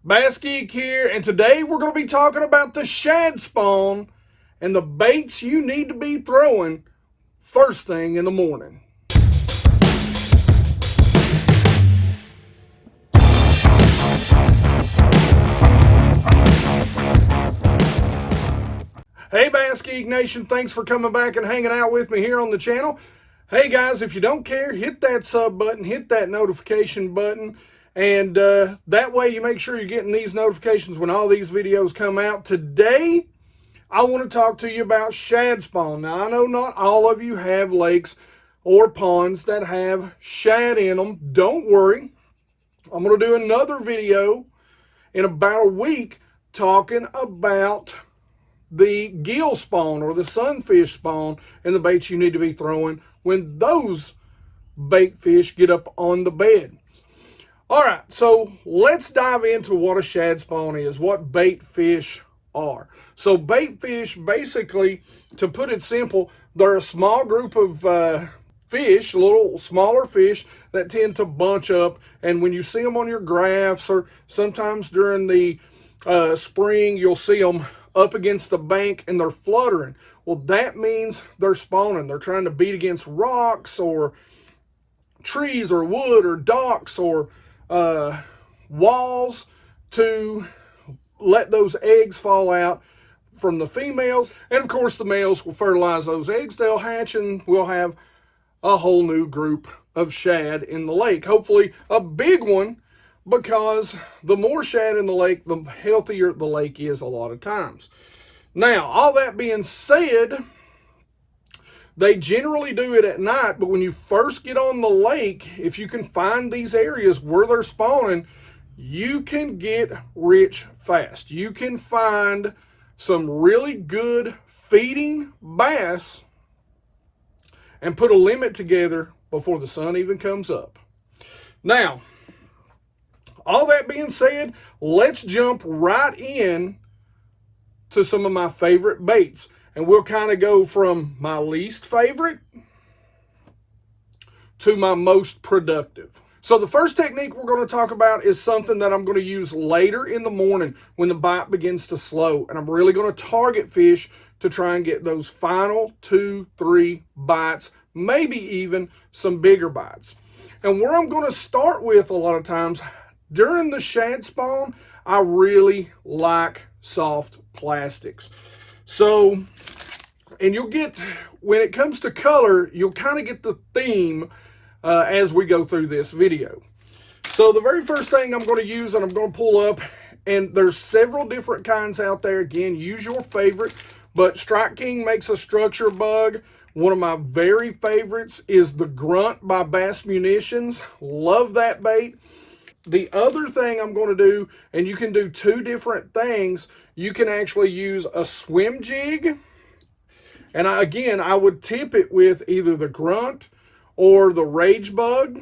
BassGeek here, and today we're going to be talking about the Shad Spawn and the baits you need to be throwing first thing in the morning. Hey BassGeek Nation, thanks for coming back and hanging out with me here on the channel. Hey guys, if you don't care, hit that sub button, hit that notification button. And that way you make sure you're getting these notifications when all these videos come out. Today, I want to talk to you about Shad Spawn. Now, I know not all of you have lakes or ponds that have shad in them. Don't worry. I'm going to do another video in about a week talking about the gill spawn or the sunfish spawn and the baits you need to be throwing when those bait fish get up on the bed. All right, so let's dive into what a shad spawn is, what bait fish are. So bait fish, basically, to put it simple, they're a small group of fish, little smaller fish that tend to bunch up. And when you see them on your graphs or sometimes during the spring, you'll see them up against the bank and they're fluttering. Well, that means they're spawning. They're trying to beat against rocks or trees or wood or docks or walls to let those eggs fall out from the females. And of course the males will fertilize those eggs. They'll hatch and we'll have a whole new group of shad in the lake. Hopefully a big one, because the more shad in the lake, the healthier the lake is a lot of times. Now, all that being said, they generally do it at night, but when you first get on the lake, if you can find these areas where they're spawning, you can get rich fast. You can find some really good feeding bass and put a limit together before the sun even comes up. Now, all that being said, let's jump right in to some of my favorite baits. And we'll kind of go from my least favorite to my most productive. So the first technique we're going to talk about is something that I'm going to use later in the morning when the bite begins to slow. And I'm really going to target fish to try and get those final 2-3 bites, maybe even some bigger bites. And where I'm going to start with a lot of times, during the shad spawn, I really like soft plastics. So, and you'll get, when it comes to color, you'll kind of get the theme as we go through this video. So the very first thing I'm going to use, and I'm going to pull up, and there's several different kinds out there. Again, use your favorite, but Strike King makes a structure bug. One of my very favorites is the Grunt by Bass Munitions. Love that bait. The other thing I'm going to do, and you can do two different things, you can actually use a swim jig. And again, I would tip it with either the Grunt or the Rage Bug,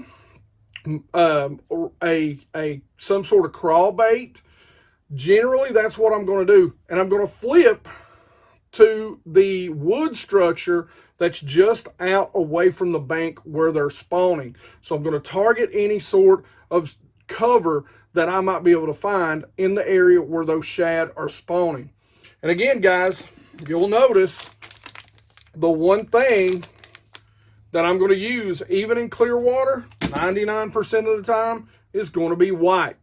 or some sort of crawl bait. Generally, that's what I'm going to do. And I'm going to flip to the wood structure that's just out away from the bank where they're spawning. So I'm going to target any sort of cover that I might be able to find in the area where those shad are spawning. And again, guys, you'll notice the one thing that I'm going to use, even in clear water, 99% of the time, is going to be white.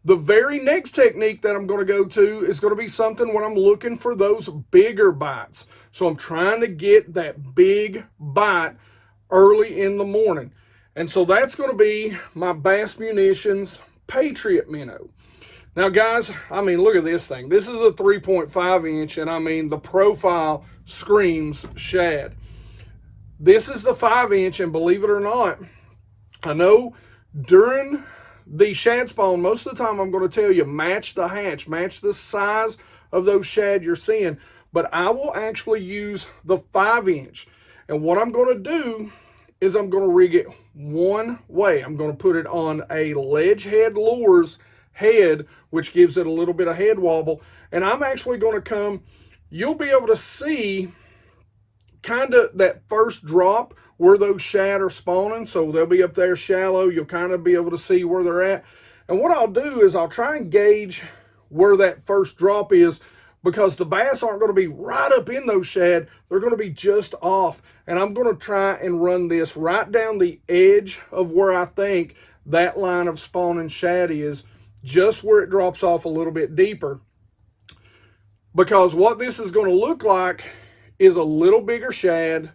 The very next technique that I'm going to go to is going to be something when I'm looking for those bigger bites. So I'm trying to get that big bite early in the morning. And so that's going to be my Bass Munitions Patriot Minnow. Now guys, I mean, look at this thing. This is a 3.5 inch, and I mean, the profile screams shad. This is the 5 inch, and believe it or not, I know during the shad spawn, most of the time I'm going to tell you, match the hatch, match the size of those shad you're seeing. But I will actually use the 5 inch. And what I'm going to do is I'm going to rig it one way. I'm going to put it on a ledge head lures head, which gives it a little bit of head wobble. And I'm actually going to come, you'll be able to see kind of that first drop where those shad are spawning. So they'll be up there shallow. You'll kind of be able to see where they're at. And what I'll do is I'll try and gauge where that first drop is, because the bass aren't going to be right up in those shad. They're going to be just off. And I'm going to try and run this right down the edge of where I think that line of spawning shad is, just where it drops off a little bit deeper. Because what this is going to look like is a little bigger shad,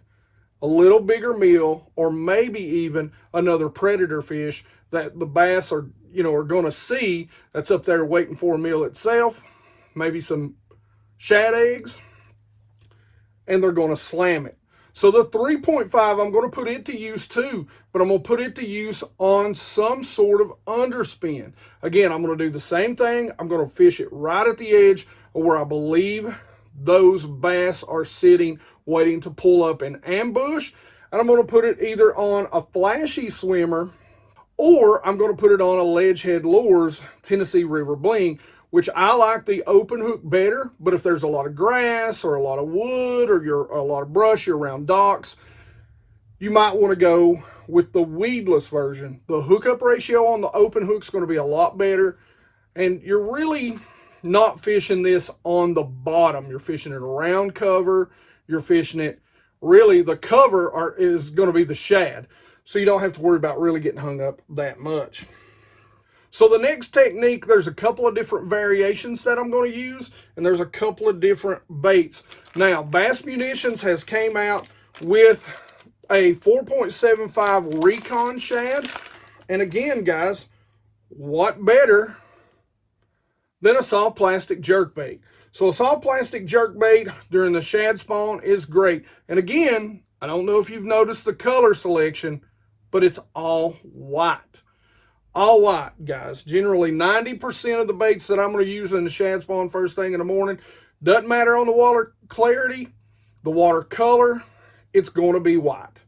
a little bigger meal, or maybe even another predator fish that the bass are, are going to see that's up there waiting for a meal itself, maybe some shad eggs, and they're going to slam it. So the 3.5, I'm going to put it to use too, but I'm going to put it to use on some sort of underspin. Again, I'm going to do the same thing. I'm going to fish it right at the edge of where I believe those bass are sitting, waiting to pull up and ambush. And I'm going to put it either on a flashy swimmer, or I'm going to put it on a Ledgehead Lures Tennessee River Bling, which I like the open hook better. But if there's a lot of grass or a lot of wood or a lot of brush, you're around docks, you might want to go with the weedless version. The hookup ratio on the open hook is going to be a lot better, and you're really not fishing this on the bottom. You're fishing it around cover. You're fishing it, really the cover is going to be the shad, so you don't have to worry about really getting hung up that much. So the next technique, there's a couple of different variations that I'm going to use, and there's a couple of different baits. Now, Bass Munitions has came out with a 4.75 Recon shad, and again, guys, what better than a soft plastic jerkbait? So a soft plastic jerkbait during the shad spawn is great. And again, I don't know if you've noticed the color selection, but it's all white. All white, guys. Generally 90% of the baits that I'm going to use in the shad spawn first thing in the morning, doesn't matter on the water clarity, the water color, it's going to be white.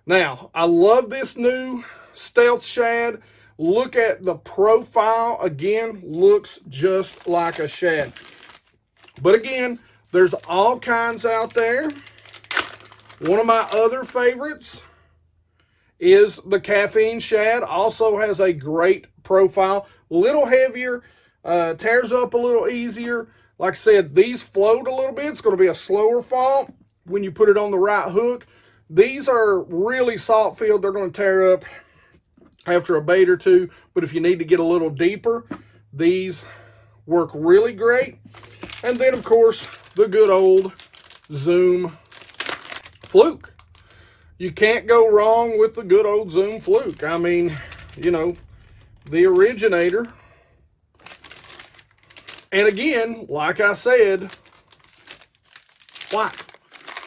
Now, I love this new Stealth Shad. Look at the profile. Again, looks just like a shad. But again, there's all kinds out there. One of my other favorites is the Caffeine Shad. Also has a great profile. A little heavier, tears up a little easier. Like I said, these float a little bit. It's going to be a slower fall when you put it on the right hook. These are really salt filled. They're going to tear up after a bait or two. But if you need to get a little deeper, these work really great. And then, of course, the good old Zoom Fluke. You can't go wrong with the good old Zoom Fluke. I mean, the originator. And again, like I said, white.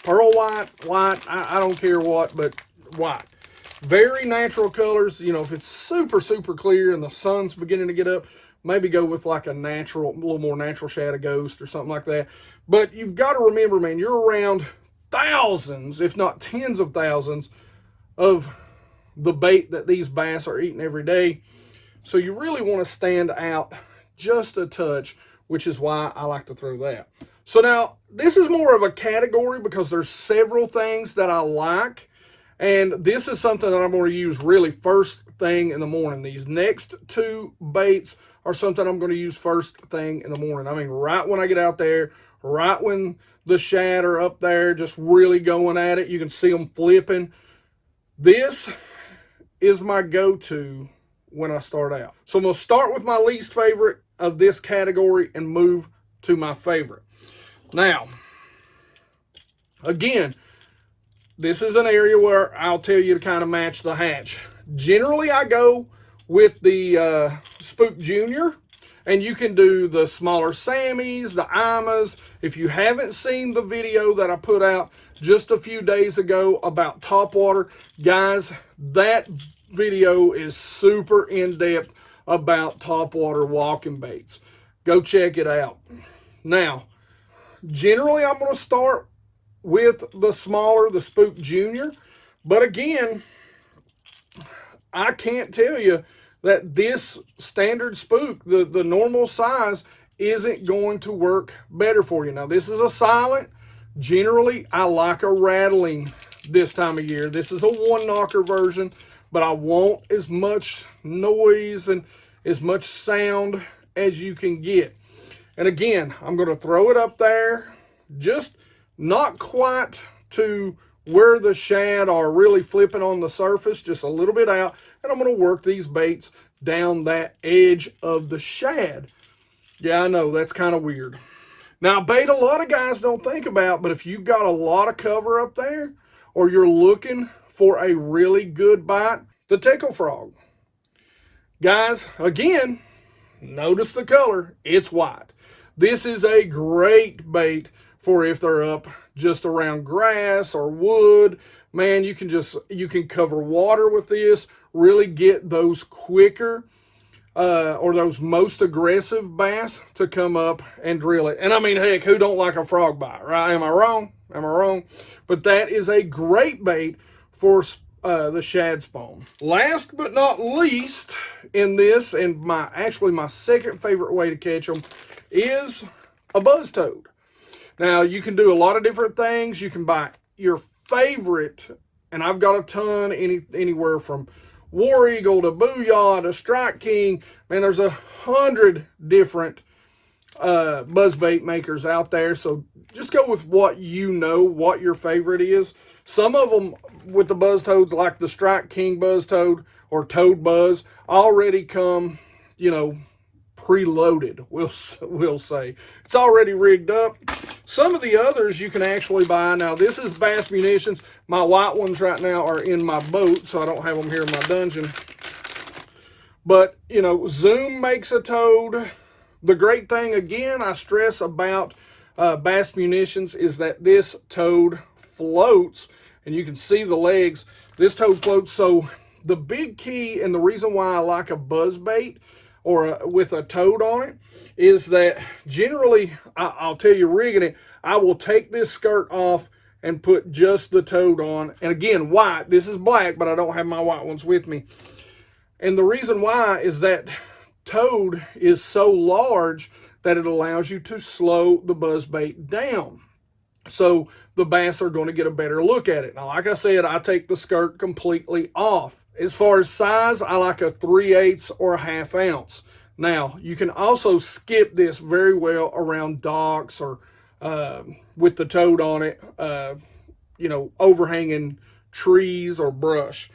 Pearl white, I don't care what, but white. Very natural colors. If it's super, super clear and the sun's beginning to get up, maybe go with like a little more natural shad, a ghost or something like that. But you've got to remember, man, you're around thousands, if not tens of thousands, of the bait that these bass are eating every day. So you really want to stand out just a touch, which is why I like to throw that. So now, this is more of a category because there's several things that I like. And this is something that I'm going to use really first thing in the morning. These next two baits are something I'm going to use first thing in the morning. I mean, right when I get out there, right when the shad are up there, just really going at it. You can see them flipping. This is my go-to when I start out. So I'm going to start with my least favorite of this category and move to my favorite. Now, again, this is an area where I'll tell you to kind of match the hatch. Generally, I go with the Spook Jr, and you can do the smaller Sammies, the Imas. If you haven't seen the video that I put out just a few days ago about topwater, guys, that video is super in-depth about topwater walking baits. Go check it out. Now, generally, I'm going to start with the smaller, the Spook Jr. But again, I can't tell you that this standard spook, the normal size, isn't going to work better for you. Now, this is a silent. Generally, I like a rattling this time of year. This is a one-knocker version, but I want as much noise and as much sound as you can get. And again, I'm going to throw it up there, just not quite to where the shad are really flipping on the surface, just a little bit out, and I'm going to work these baits down that edge of the shad. Yeah, I know, that's kind of weird. Now, bait a lot of guys don't think about, but if you've got a lot of cover up there, or you're looking for a really good bite, the tickle frog. Guys, again, notice the color, it's white. This is a great bait for if they're up just around grass or wood. Man, you can cover water with this, really get those quicker or those most aggressive bass to come up and drill it. And I mean, heck, who don't like a frog bite, right? Am I wrong? Am I wrong? But that is a great bait for the Shad Spawn. Last but not least in this, and my second favorite way to catch them, is a buzz toad. Now, you can do a lot of different things. You can buy your favorite, and I've got a ton, anywhere from War Eagle to Booyah to Strike King. Man, there's 100 different buzzbait makers out there. So just go with what you know, what your favorite is. Some of them with the buzz toads, like the Strike King buzz toad or toad buzz, already come, you know, preloaded, we'll say. It's already rigged up. Some of the others you can actually buy. Now, this is Bass Munitions. My white ones right now are in my boat, so I don't have them here in my dungeon. But, you know, Zoom makes a toad. The great thing, again, I stress about Bass Munitions is that this toad floats, and you can see the legs. This toad floats. So the big key, and the reason why I like a buzz bait or with a toad on it, is that generally, I'll tell you, rigging it, I will take this skirt off and put just the toad on. And again, white. This is black, but I don't have my white ones with me. And the reason why is that toad is so large that it allows you to slow the buzz bait down. So the bass are going to get a better look at it. Now, like I said, I take the skirt completely off. As far as size, I like a 3/8 or a 1/2 ounce. Now, you can also skip this very well around docks or with the toad on it, you know, overhanging trees or brush.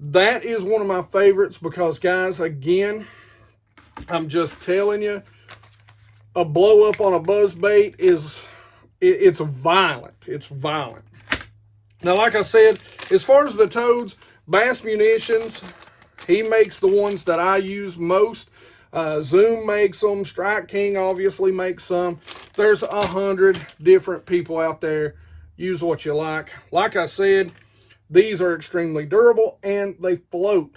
That is one of my favorites because, guys, again, I'm just telling you, a blow up on a buzz bait is, it's violent. It's violent. Now, like I said, as far as the toads, Bass Munitions, he makes the ones that I use most. Zoom makes them. Strike King obviously makes some. There's 100 different people out there. Use what you like. Like I said, these are extremely durable and they float.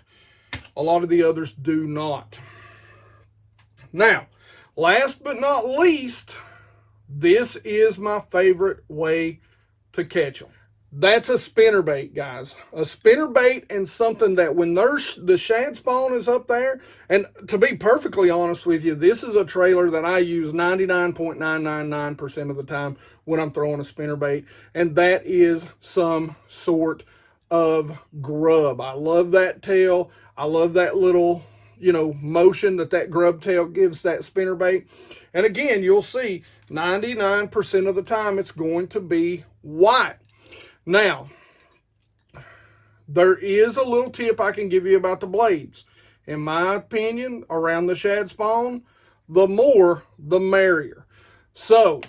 A lot of the others do not. Now, last but not least, this is my favorite way to catch them. That's a spinnerbait, guys. A spinnerbait, and something that when the Shad Spawn is up there, and to be perfectly honest with you, this is a trailer that I use 99.999% of the time when I'm throwing a spinnerbait, and that is some sort of grub. I love that tail. I love that little, you know, motion that grub tail gives that spinnerbait. And again, you'll see 99% of the time it's going to be white. Now, there is a little tip I can give you about the blades. In my opinion, around the Shad Spawn, the more, the merrier. So,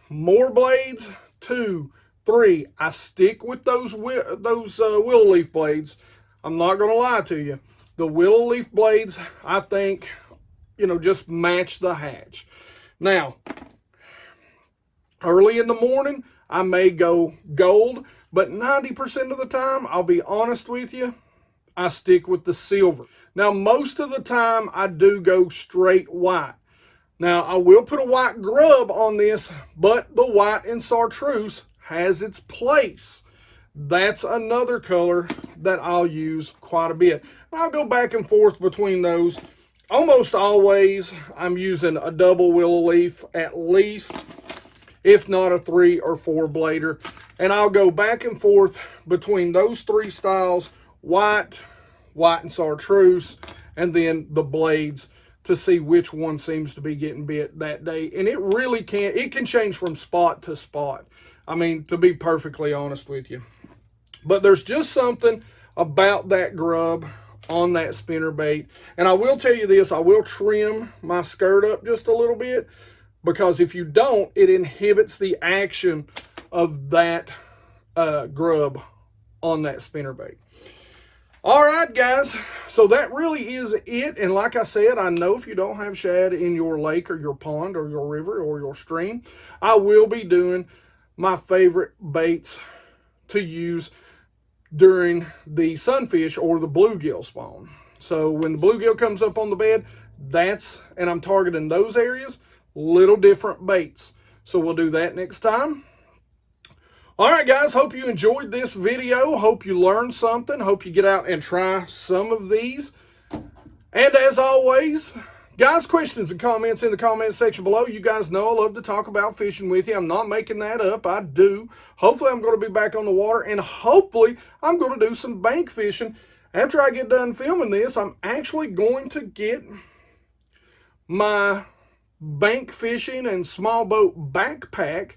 more blades, 2, 3. I stick with those willow leaf blades. I'm not going to lie to you. The willow leaf blades, I think, you know, just match the hatch. Now, early in the morning, I may go gold. But 90% of the time, I'll be honest with you, I stick with the silver. Now, most of the time, I do go straight white. Now, I will put a white grub on this, but the white and chartreuse has its place. That's another color that I'll use quite a bit. I'll go back and forth between those. Almost always, I'm using a double willow leaf at least, if not a 3 or 4 blader. And I'll go back and forth between those 3 styles, white and chartreuse, and then the blades to see which one seems to be getting bit that day. And it really can, it can change from spot to spot. I mean, to be perfectly honest with you. But there's just something about that grub on that spinnerbait. And I will tell you this, I will trim my skirt up just a little bit, because if you don't, it inhibits the action of that grub on that spinnerbait. All right, guys, so that really is it. And like I said, I know if you don't have shad in your lake or your pond or your river or your stream, I will be doing my favorite baits to use during the sunfish or the bluegill spawn. So when the bluegill comes up on the bed, and I'm targeting those areas, little different baits. So we'll do that next time. All right, guys, hope you enjoyed this video. Hope you learned something. Hope you get out and try some of these. And as always, guys, questions and comments in the comment section below. You guys know I love to talk about fishing with you. I'm not making that up. I do. Hopefully, I'm going to be back on the water, and hopefully, I'm going to do some bank fishing. After I get done filming this, I'm actually going to get my bank fishing and small boat backpack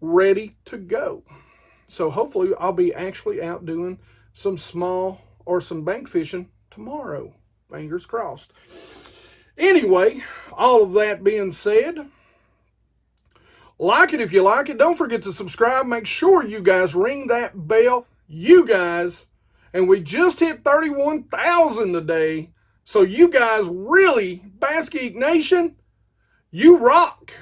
ready to go. So hopefully I'll be actually out doing some small or some bank fishing tomorrow. Fingers crossed. Anyway, all of that being said, like it if you like it. Don't forget to subscribe. Make sure you guys ring that bell. You guys, and we just hit 31,000 today. So you guys really, BassGeek Nation, you rock.